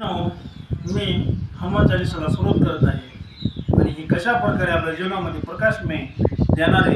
मी हनुमान चालीसाला सुरुवात करत आहे आणि ही कशा प्रकारे आपल्या जीवनामध्ये प्रकाशमय देणारे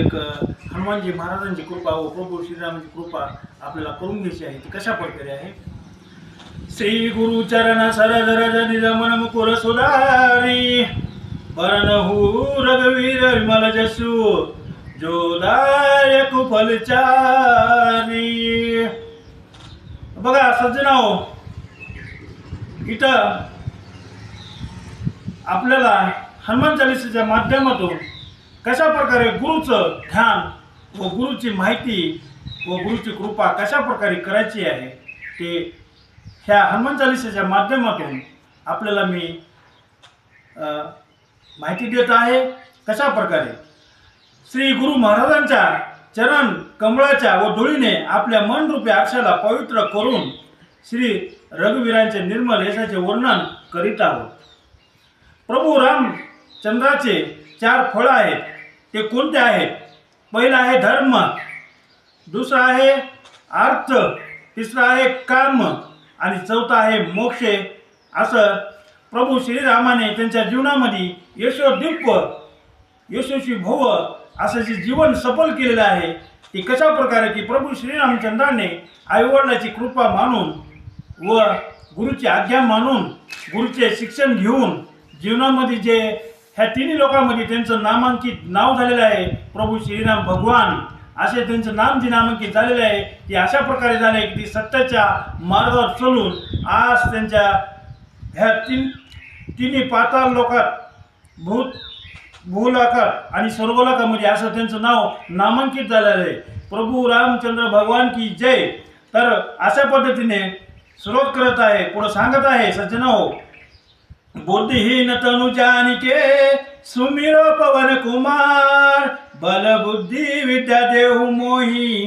एक हनुमानजी महाराजांची कृपा व प्रभू श्रीरामांची कृपा आपल्याला करून घ्यायची आहे ती कशा प्रकारे आहे. श्री गुरु चरण सरज रज निज मन मुकुर सुधारी बरनहु रघुवीर विमल जसु जोदायक फलचारी. बघा सज्जनाओ, इथं आपल्याला हनुमान चालीसेच्या माध्यमातून कशा प्रकारे गुरुचं ध्यान व गुरुची माहिती व गुरुची कृपा कशा प्रकारे करायची आहे ते ह्या हनुमान चालीसेच्या माध्यमातून आपल्याला मी माहिती देत आहे. कशा प्रकारे श्री गुरु महाराजांच्या चरण कमळाच्या व धुळीने आपल्या मनरूपी आरशाला पवित्र करून श्री रघुवीरांचे निर्मल यशाचे वर्णन करीत आहोत. प्रभू रामचंद्राचे 4 फळ आहेत. ते कोणते आहेत? पहिला आहे धर्म, दुसरा आहे अर्थ, तिसरा आहे काम आणि चौथा आहे मोक्ष. असं प्रभू श्रीरामाने त्यांच्या जीवनामध्ये यशस्वी भव असं जे जीवन सफल केलेलं आहे ते कशा प्रकारे की प्रभू श्रीरामचंद्राने आईवडिलाची कृपा मानून व गुरुची आज्ञा मानून गुरुचे शिक्षण घेऊन जीवनामध्ये जे ह्या तिन्ही लोकांमध्ये त्यांचं नाव झालेलं आहे. प्रभू श्रीराम भगवान असे त्यांचं नाम जे नामांकित झालेलं आहे ते अशा प्रकारे झाले की ती सत्याच्या मार्गावर चलून आज त्यांच्या ह्या तिन्ही पाताळ लोकात भूलोकात आणि स्वर्गलोकामध्ये असं त्यांचं नाव नामांकित झालेलं आहे. प्रभू रामचंद्र भगवान की जय. तर अशा पद्धतीने सुरुवात करत आहे. पुढे सांगत आहे सज्जनो, बुद्धिहीन तनु जानिके सुमिरो पवन कुमार बल बुद्धि विद्या देहु मोही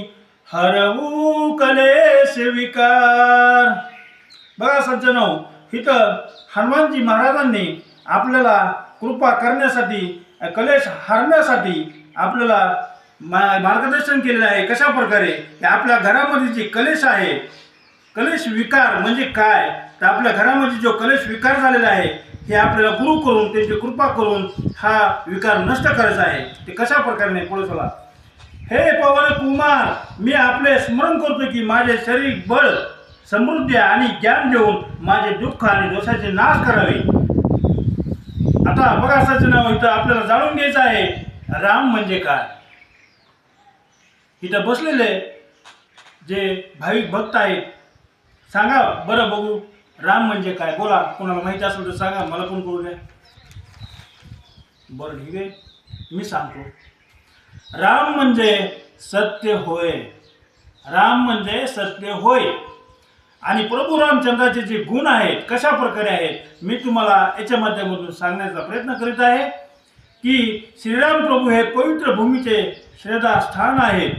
हरवू कलेश विकार. बघा सज्जनो, इथं हनुमानजी महाराजांनी आपल्याला कृपा करण्यासाठी कलेश हरण्यासाठी आपल्याला मार्गदर्शन केलेलं आहे. कशा प्रकारे की आपल्या घरामध्ये जे कलेश आहे, कलेश विकार म्हणजे काय तर आपल्या घरामध्ये जो कलेश विकार झालेला आहे हे आपल्याला गुरु करून त्यांची कृपा करून हा विकार नष्ट करायचा आहे. ते कशा प्रकारे पुढे चला. हे पवन कुमार, मी आपले स्मरण करतो की माझे शरीर बळ समृद्धी आणि ज्ञान देऊन माझे दुःख आणि दोषाचे नाश करावे. आता बघा सज्जनाओ, इथं आपल्याला जाणून घ्यायचं आहे राम म्हणजे काय. इथं बसलेले जे भाविक भक्त आहेत, सांगा बरं बघू राम म्हणजे काय. बोला, कोणाला माहिती असेल तर सांगा, मला पण कळू द्या. बरं ठीक आहे, मी सांगतो. राम म्हणजे सत्य होय. राम म्हणजे सत्य होय. आणि प्रभू रामचंद्राचे जे गुण आहेत कशा प्रकारे आहेत मी तुम्हाला याच्या माध्यमातून सांगण्याचा प्रयत्न करीत आहे की श्रीराम प्रभू हे पवित्र भूमीचे श्रद्धास्थान आहेत.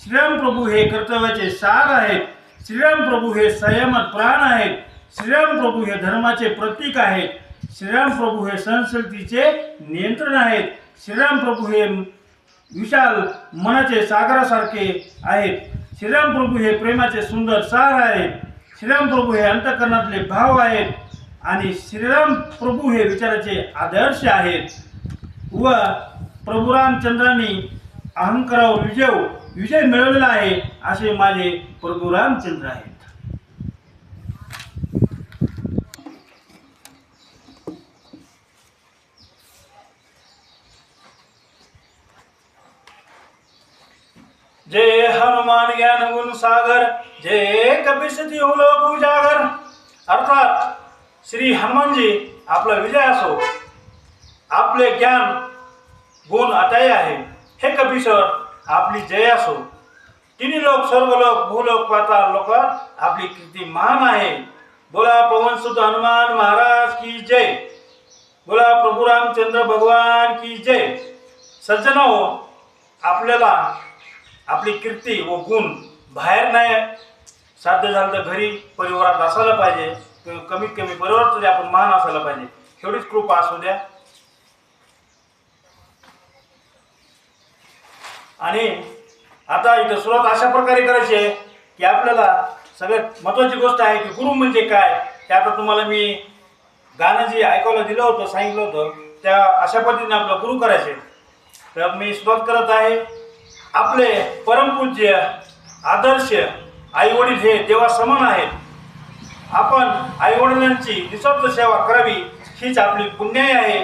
श्रीराम प्रभू हे कर्तव्याचे सार आहेत. श्रीराम प्रभू हे संयमात प्राण आहेत. श्रीराम प्रभू हे धर्माचे प्रतीक आहेत. श्रीराम प्रभू हे संस्कृतीचे नियंत्रण आहेत. श्रीराम प्रभू हे विशाल मनाचे सागरासारखे आहेत. श्रीराम प्रभू हे प्रेमाचे सुंदर सार आहेत. श्रीराम प्रभू हे अंतःकरणातले भाव आहेत आणि श्रीराम प्रभू हे विचाराचे आदर्श आहेत. व प्रभू रामचंद्रांनी अहंकारावर विजय मिळवलेला आहे असे माझे प्रभू रामचंद्र आहेत. जय हनुमान ज्ञान गुण सागर, जय कपीसती लोक उजागर. अर्थात श्री हनुमानजी आपला विजय असो, आपले ज्ञान गुण अटाई आहे. हे कपीश्वर आपली जय असो. तिन्ही लोक स्वर्गलोक भूलोक पाताळ लोकात आपली कीर्ती महान आहे. बोला पवनसुत हनुमान महाराज की जय. बोला प्रभू रामचंद्र भगवान की जय. सज्जनो, आपल्याला आपली कीर्ती व गुण बाहेर नाही साध्य झालं तर घरी परिवारात असायला पाहिजे. कमीत कमी परिवारात तरी आपण महान असायला पाहिजे. एवढीच कृपा असू द्या. आणि आता इथं सुरुवात अशा प्रकारे करायची आहे की आपल्याला सगळ्यात महत्त्वाची गोष्ट आहे की गुरु म्हणजे काय ते आता तुम्हाला मी गाणं जे ऐकायला दिलं होतं, सांगितलं होतं, त्या अशा पद्धतीने आपलं गुरु करायचे. तर मी सुरुवात करत आहे. आपले परमपूज्य आदर्श आई वडील हे देवा समान आहेत. आपण आई वडिलांची निस्वार्थ सेवा करावी हीच आपली पुण्याई आहे.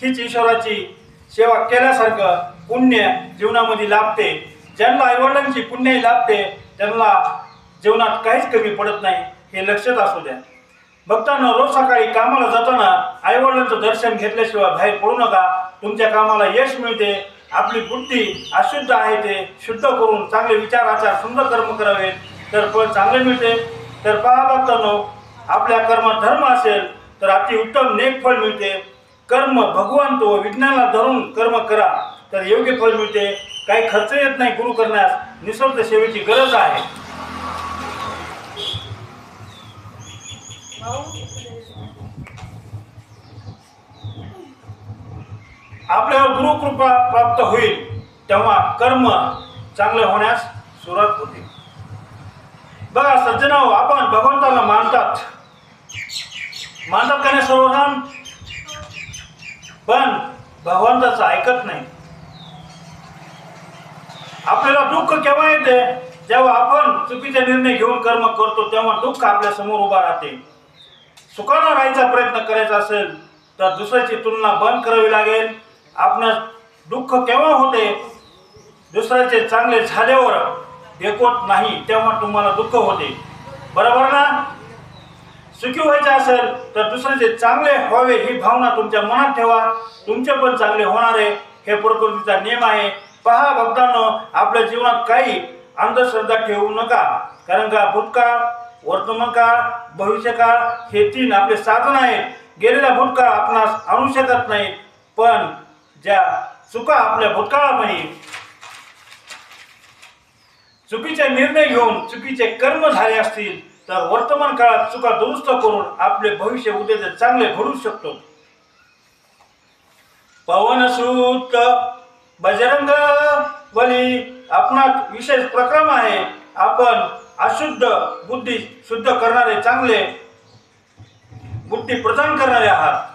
हीच ईश्वराची सेवा केल्यासारखं पुण्य जीवनामध्ये लाभते. ज्यांना आई वडिलांची पुण्याई लाभते त्यांना जीवनात काहीच कमी पडत नाही, हे लक्षात असू द्या. भक्तांनो, रोज सकाळी कामाला जाताना आई वडिलांचं दर्शन घेतल्याशिवाय बाहेर पडू नका. तुमच्या कामाला यश मिळते. आपली बुद्धी अशुद्ध आहे ते शुद्ध करून चांगले विचार आचार सुंदर कर्म करावेत तर फळ चांगले मिळते. तर पहा भक्तांनो, आपल्या कर्मात धर्म असेल तर अति उत्तम नेक फळ मिळते. कर्म भगवान तो विज्ञानाला धरून कर्म करा तर योग्य फळ मिळते. काही खर्च येत नाही. गुरु करण्यास निस्वार्थ सेवेची गरज आहे. आपल्यावर गुरुकृपा प्राप्त होईल तेव्हा कर्म चांगले होण्यास सुरुवात होते. बघा सज्जनाओ, आपण भगवंताला मानतात का नाही सर्वजण? पण भगवंताचं ऐकत नाही. आपल्याला दुःख केव्हा येते? जेव्हा आपण चुकीचे निर्णय घेऊन कर्म करतो तेव्हा दुःख आपल्या समोर उभा राहते. सुखानं राहायचा प्रयत्न करायचा असेल तर दुसऱ्याची तुलना बंद करावी लागेल. आपणास दुःख केव्हा होते? दुसऱ्याचे चांगले झाल्यावर देखवत नाही तेव्हा तुम्हाला दुःख होते, बरोबर ना? सुखी व्हायचे असेल तर दुसऱ्याचे चांगले व्हावे ही भावना तुमच्या मनात ठेवा. तुमचे पण चांगले होणार आहे, हे प्रकृतीचा नियम आहे. पहा भक्तांनो, आपल्या जीवनात काही अंधश्रद्धा ठेवू नका. कारण का भूतकाळ, वर्तमान काळ, भविष्यकाळ हे तीन आपले साधन आहेत. गेलेला भूतकाळ आपणास आणू शकत नाही, पण ज्या चुका आपल्या भूतकाळामध्ये चुकीचे निर्णय घेऊन चुकीचे कर्म झाले असतील तर वर्तमान काळात चुका दुरुस्त करून आपले भविष्य उद्याचे चांगले घडू शकतो. पवनसूत बजरंग बली आपणात विशेष प्रक्रम आहे. आपण अशुद्ध बुद्धी शुद्ध करणारे, चांगले बुद्धी प्रदान करणारे आहात.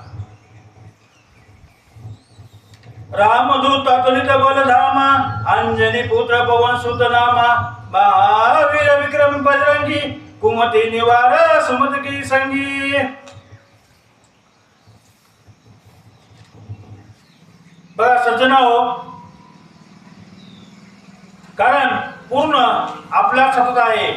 रामदूत अतुलित बलधामा अंजनी पुत्र पवन सुत नामा महावीर विक्रम बजरंगी कुमति निवार सुमत की संगी. बघा सज्जनाओ, कारण पूर्ण आपल्या हातात आहे.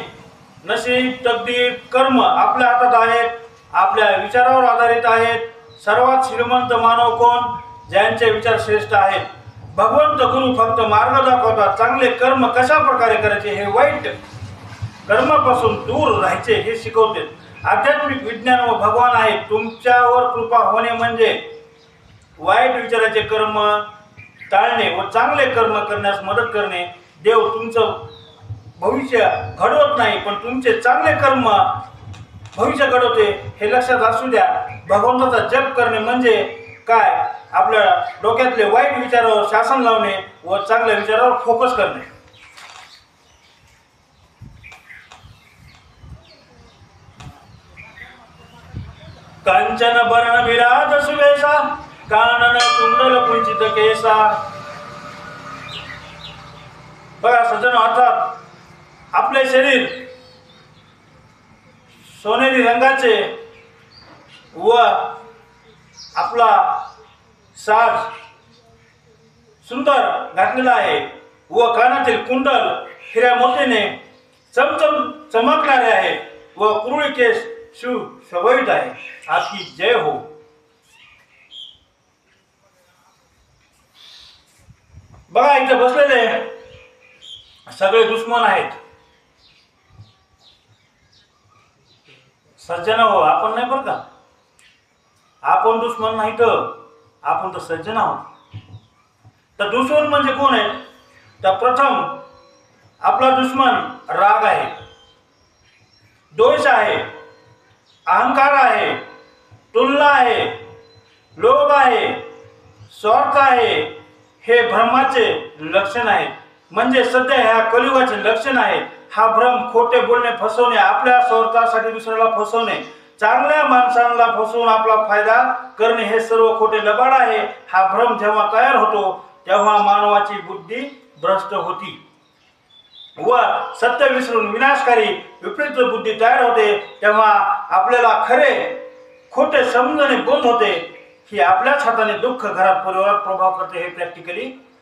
नशीब, तकदीर, कर्म आपल्या हातात आहेत, आपल्या विचारावर आधारित आहेत. सर्वात श्रीमंत मानव कोण? ज्यांचे विचार श्रेष्ठ आहेत. भगवंत गुरु फक्त मार्ग दाखवतात. चांगले कर्म कशा प्रकारे करायचे हे वाईट कर्मापासून दूर राहायचे हे शिकवते. आध्यात्मिक विज्ञान व भगवान आहे. तुमच्यावर कृपा होणे म्हणजे वाईट विचाराचे कर्म टाळणे व चांगले कर्म करण्यास मदत करणे. देव तुमचं भविष्य घडवत नाही, पण तुमचे चांगले कर्म भविष्य घडवते हे लक्षात असू द्या. भगवंताचा जप करणे म्हणजे काय? आपल्या डोक्यातले वाईट विचारावर शासन लावणे व चांगल्या विचारावर फोकस करणे. कांचन बरण विराज सुवेशा कानन कुंडल कुंचित केसा. बघा सज्जन, अर्थात आपले शरीर सोनेरी रंगाचे व आपला साज सुंदर घातलेला आहे व कानातील कुंडल हिऱ्या मोतीने चमचम चमकणारे आहे व कुरळी केस सुशोभित आहे. आपकी जय हो. बघा इथे बसलेले सगळे दुश्मन आहेत. सज्जन हो, आपण नाही बरं का? आपण दुश्मन नाही तर आपण तर सज्जन आहोत. तर दुश्मन म्हणजे कोण आहे? तर प्रथम आपला दुश्मन राग आहे, दोष आहे, अहंकार आहे, तुलना आहे, लोभ आहे, स्वार्थ आहे. हे भ्रमाचे लक्षण आहे. म्हणजे सध्या ह्या कलियुगाचे लक्षण आहे. हा भ्रम, खोटे बोलणे, फसवणे, आपल्या स्वार्थासाठी दुसऱ्याला फसवणे, चांगल्या माणसांना फसवून आपला फायदा करणे हे सर्व खोटे लबाड आहे. हा भ्रम जेव्हा तयार होतो तेव्हा मानवाची बुद्धी भ्रष्ट होती व सत्य विसरून विनाशकारी विपरीत बुद्धी तयार होते. तेव्हा आपल्याला खरे खोटे समजणे बंद होते. ही आपल्याच हाताने दुःख घरात परिवारात प्रभाव करते हे प्रॅक्टिकली